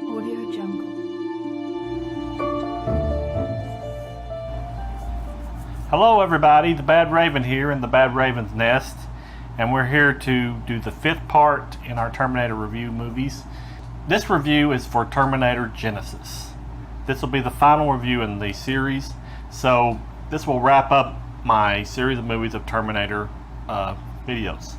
Audio Jungle. Hello everybody, the Badraven here in the Badraven's Nest, and we're here to do the 5th part in our Terminator review movies. This review is for Terminator Genisys. This will be the final review in the series, so this will wrap up my series of movies of Terminator videos.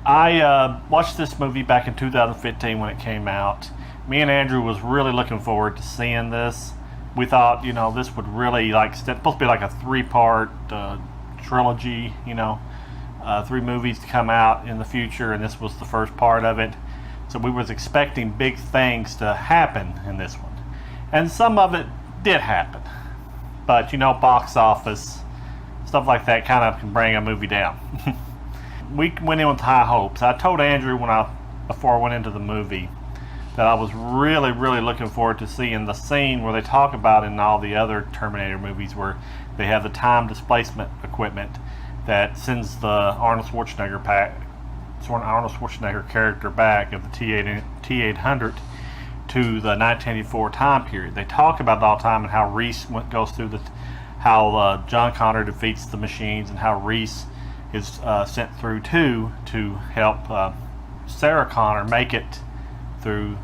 I watched this movie back in 2015 when it came out. Me and Andrew was really looking forward to seeing this. We thought, this would really supposed to be like a 3-part trilogy, 3 movies to come out in the future, and this was the first part of it. So we was expecting big things to happen in this one. And some of it did happen. But, box office, stuff like that kind of can bring a movie down. We went in with high hopes. I told Andrew before I went into the movie that I was really, really looking forward to seeing the scene where they talk about in all the other Terminator movies where they have the time displacement equipment that sends the Arnold Schwarzenegger character back of the T-800 to the 1984 time period. They talk about it all the time and how Reese goes through how John Connor defeats the machines and how Reese is sent through too to help Sarah Connor make it through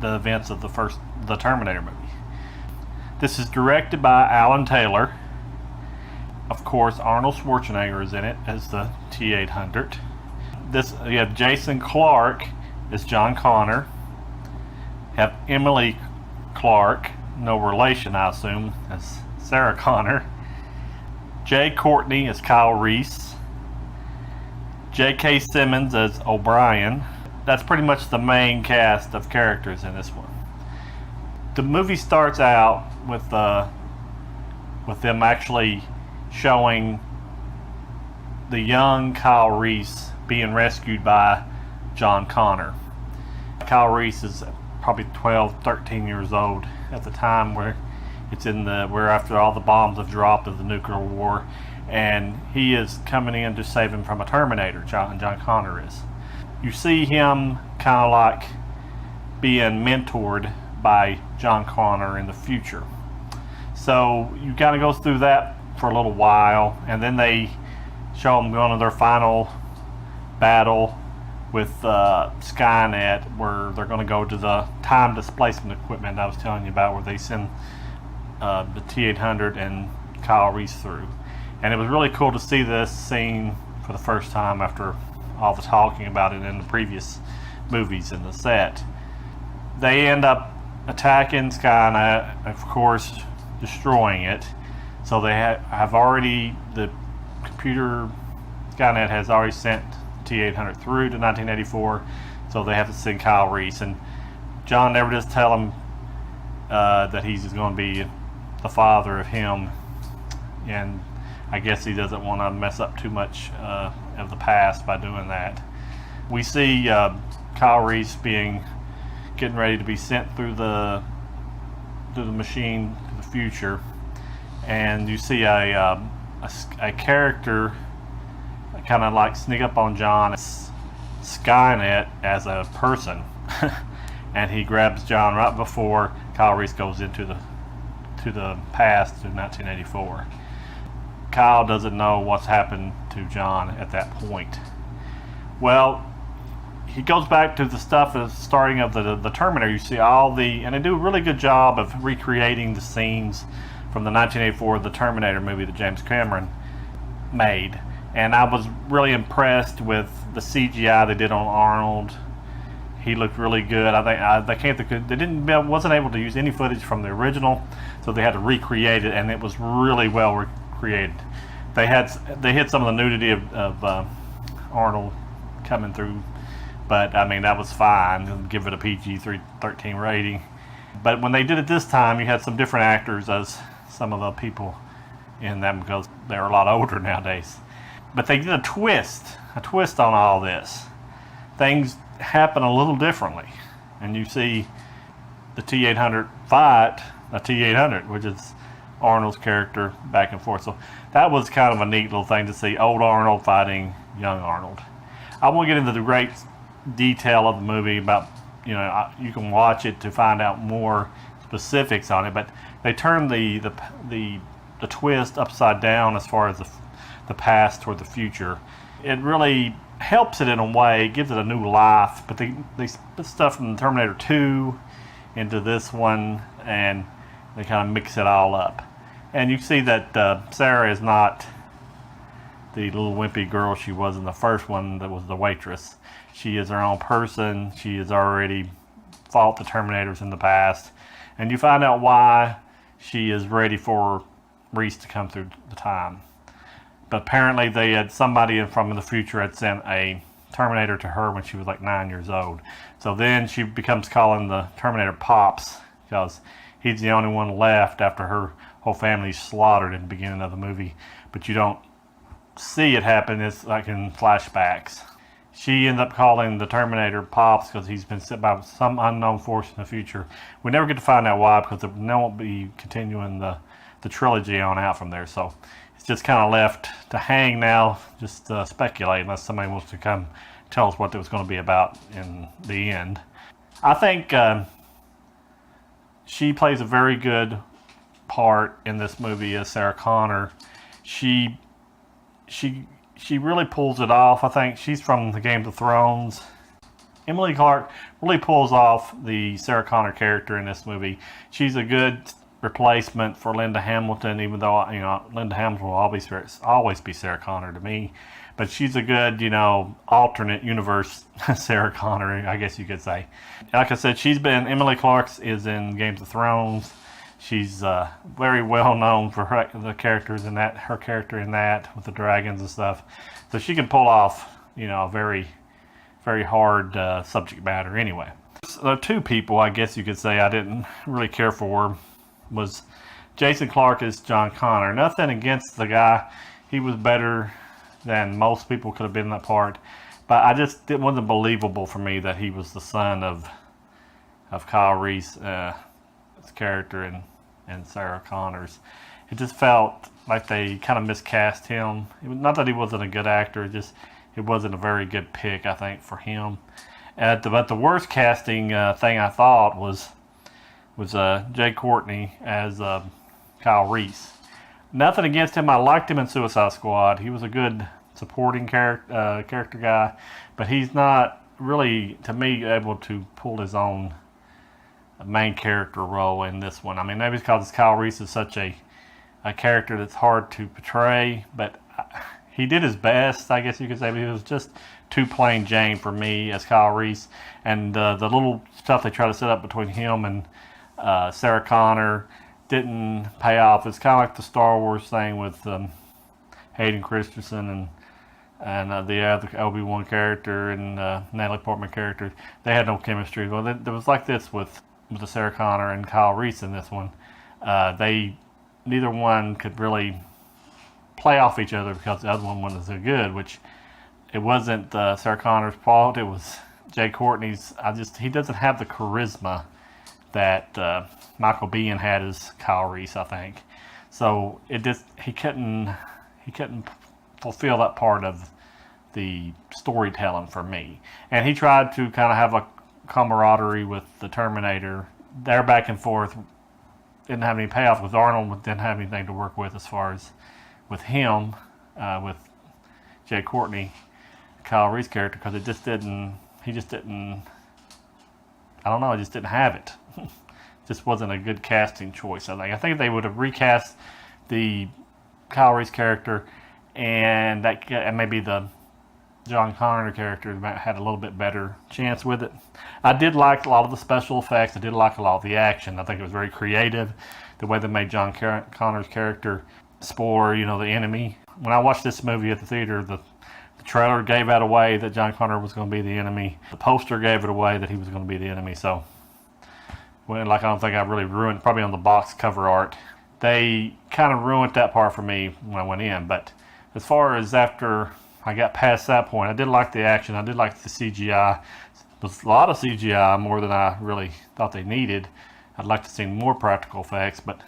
the events of the Terminator movie. This is directed by Alan Taylor. Of course, Arnold Schwarzenegger is in it as the T-800. You have Jason Clarke as John Connor. You have Emilia Clarke, no relation I assume, as Sarah Connor. Jay Courtney as Kyle Reese. J.K. Simmons as O'Brien. That's pretty much the main cast of characters in this one. The movie starts out with them actually showing the young Kyle Reese being rescued by John Connor. Kyle Reese is probably 12, 13 years old at the time where where after all the bombs have dropped of the nuclear war, and he is coming in to save him from a Terminator. John Connor is. You see him kind of like being mentored by John Connor in the future. So you kind of go through that for a little while, and then they show them going to their final battle with Skynet, where they're going to go to the time displacement equipment I was telling you about, where they send the T-800 and Kyle Reese through. And it was really cool to see this scene for the first time after all the talking about it in the previous movies in the set. They end up attacking Skynet, of course, destroying it. So they have already, the computer Skynet has already sent T-800 through to 1984, so they have to send Kyle Reese. And John never does tell him that he's going to be the father of him, and I guess he doesn't want to mess up too much of the past by doing that. We see Kyle Reese getting ready to be sent through the machine to the future, and you see a character kind of like sneak up on John, Skynet, as a person, and he grabs John right before Kyle Reese goes into the past to 1984. Kyle doesn't know what's happened to John at that point. Well, he goes back to the stuff at the starting of the Terminator. You see and they do a really good job of recreating the scenes from the 1984 The Terminator movie that James Cameron made. And I was really impressed with the CGI they did on Arnold. He looked really good. They wasn't able to use any footage from the original, so they had to recreate it, and it was really well recreated. They hit some of the nudity of Arnold coming through, but I mean that was fine. Give it a PG-13 rating. But when they did it this time, you had some different actors as some of the people in them because they're a lot older nowadays. But they did a twist on all this. Things happen a little differently, and you see the T-800 fight a T-800, which is Arnold's character, back and forth. So that was kind of a neat little thing to see, old Arnold fighting young Arnold. I won't get into the great detail of the movie about, you can watch it to find out more specifics on it, but they turn the twist upside down as far as the past toward the future. It really helps it in a way, gives it a new life, but they put stuff from Terminator 2 into this one, and they kind of mix it all up. And you see that Sarah is not the little wimpy girl she was in the first one that was the waitress. She is her own person. She has already fought the Terminators in the past. And you find out why she is ready for Reese to come through the time. But apparently somebody from the future had sent a Terminator to her when she was like 9 years old. So then she becomes calling the Terminator Pops, because he's the only one left after her whole family's slaughtered in the beginning of the movie. But you don't see it happen. It's like in flashbacks. She ends up calling the Terminator Pops because he's been sent by some unknown force in the future. We never get to find out why, because they won't be continuing the trilogy on out from there. So it's just kind of left to hang now, just speculate, unless somebody wants to come tell us what it was going to be about in the end. I think she plays a very good part in this movie as Sarah Connor. She really pulls it off. I think she's from the Game of Thrones. Emilia Clarke really pulls off the Sarah Connor character in this movie. She's a good replacement for Linda Hamilton, even though Linda Hamilton will always be Sarah Connor to me. But she's a good, alternate universe Sarah Connor, I guess you could say. Like I said, Emilia Clarke is in Game of Thrones. She's very well known for her character in that with the dragons and stuff. So she can pull off, very, very hard subject matter anyway. So two people, I guess you could say, I didn't really care for was Jason Clarke as John Connor. Nothing against the guy. He was better than most people could have been in that part. But it wasn't believable for me that he was the son of Kyle Reese, his character, and Sarah Connor's. It just felt like they kind of miscast him. Not that he wasn't a good actor, it wasn't a very good pick, I think, for him. But the worst casting thing I thought was Jay Courtney as Kyle Reese. Nothing against him. I liked him in Suicide Squad. He was a good supporting character guy, but he's not really, to me, able to pull his own main character role in this one. I mean, maybe it's because Kyle Reese is such a character that's hard to portray, but he did his best, I guess you could say, but he was just too plain Jane for me as Kyle Reese. And the little stuff they try to set up between him and Sarah Connor didn't pay off. It's kind of like the Star Wars thing with Hayden Christensen and the other Obi-Wan character and Natalie Portman character. They had no chemistry. Well, there was like this with the Sarah Connor and Kyle Reese in this one. Neither one could really play off each other because the other one wasn't so good, which it wasn't Sarah Connor's fault. It was Jay Courtney's. He doesn't have the charisma that Michael Biehn had as Kyle Reese, I think. So he couldn't fulfill that part of the storytelling for me. And he tried to kind of have a camaraderie with the Terminator. Their back and forth didn't have any payoff with Arnold. Didn't have anything to work with as far as with him, with Jay Courtney, Kyle Reese character, because he just didn't have it. Just wasn't a good casting choice, I think. I think if they would have recast the Kyle Reese character and maybe the John Connor character had a little bit better chance with it. I did like a lot of the special effects. I did like a lot of the action. I think it was very creative, the way they made John Connor's character Spore, the enemy. When I watched this movie at the theater, the trailer gave that away that John Connor was going to be the enemy. The poster gave it away that he was going to be the enemy. So, I don't think I really ruined, probably on the box cover art. They kind of ruined that part for me when I went in. But as far as after I got past that point, I did like the action. I did like the CGI. There's a lot of CGI, more than I really thought they needed. I'd like to see more practical effects, but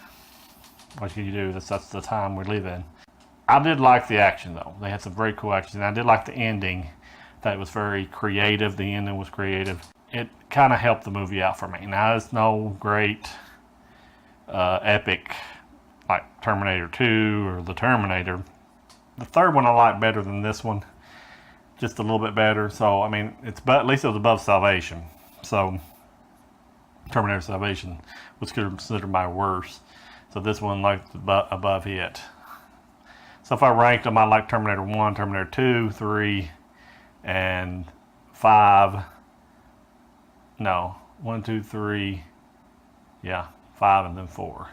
what can you do? That's the time we live in. I did like the action, though. They had some very cool action. I did like the ending. That was very creative. The ending was creative. It kind of helped the movie out for me. Now, it's no great epic like Terminator 2 or The Terminator. The third one I like better than this one, just a little bit better. So I mean, at least it was above Salvation. So Terminator Salvation was considered my worst. So this one like above it. So if I ranked them, I like Terminator 1, Terminator 2, 3, and 5. No, 1, 2, 3. Yeah, 5 and then 4.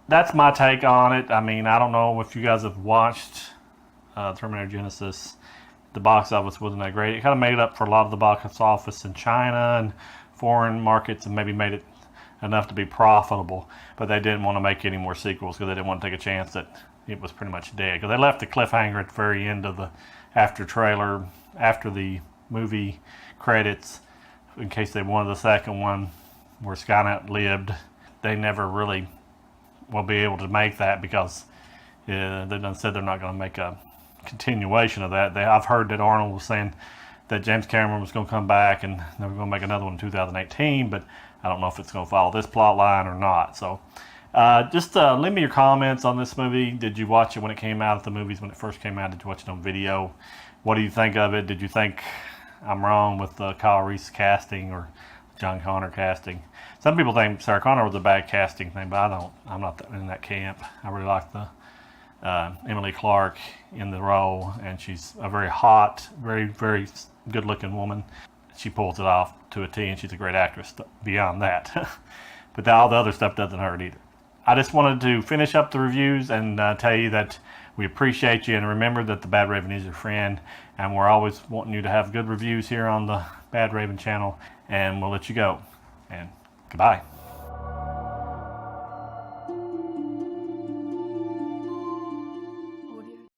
That's my take on it. I mean, I don't know if you guys have watched Terminator Genisys. The box office wasn't that great. It kind of made up for a lot of the box office in China and foreign markets, and maybe made it enough to be profitable. But they didn't want to make any more sequels because they didn't want to take a chance that it was pretty much dead. Because they left the cliffhanger at the very end of the after the movie credits, in case they wanted the second one, where Skynet lived. They never really will be able to make that because they done said they're not going to make a continuation of that. I've heard that Arnold was saying that James Cameron was going to come back and they were going to make another one in 2018, but I don't know if it's going to follow this plot line or not. So just leave me your comments on this movie. Did you watch it when it came out at the movies, when it first came out? Did you watch it on video? What do you think of it? Did you think I'm wrong with Kyle Reese casting or John Connor casting? Some people think Sarah Connor was a bad casting thing, but I'm not in that camp. I really like the Emilia Clarke in the role, and she's a very hot, very, very good-looking woman. She pulls it off to a T, and she's a great actress beyond that. But all the other stuff doesn't hurt either. I just wanted to finish up the reviews and tell you that we appreciate you, and remember that the Badraven is your friend, and we're always wanting you to have good reviews here on the Badraven channel, and we'll let you go. And goodbye.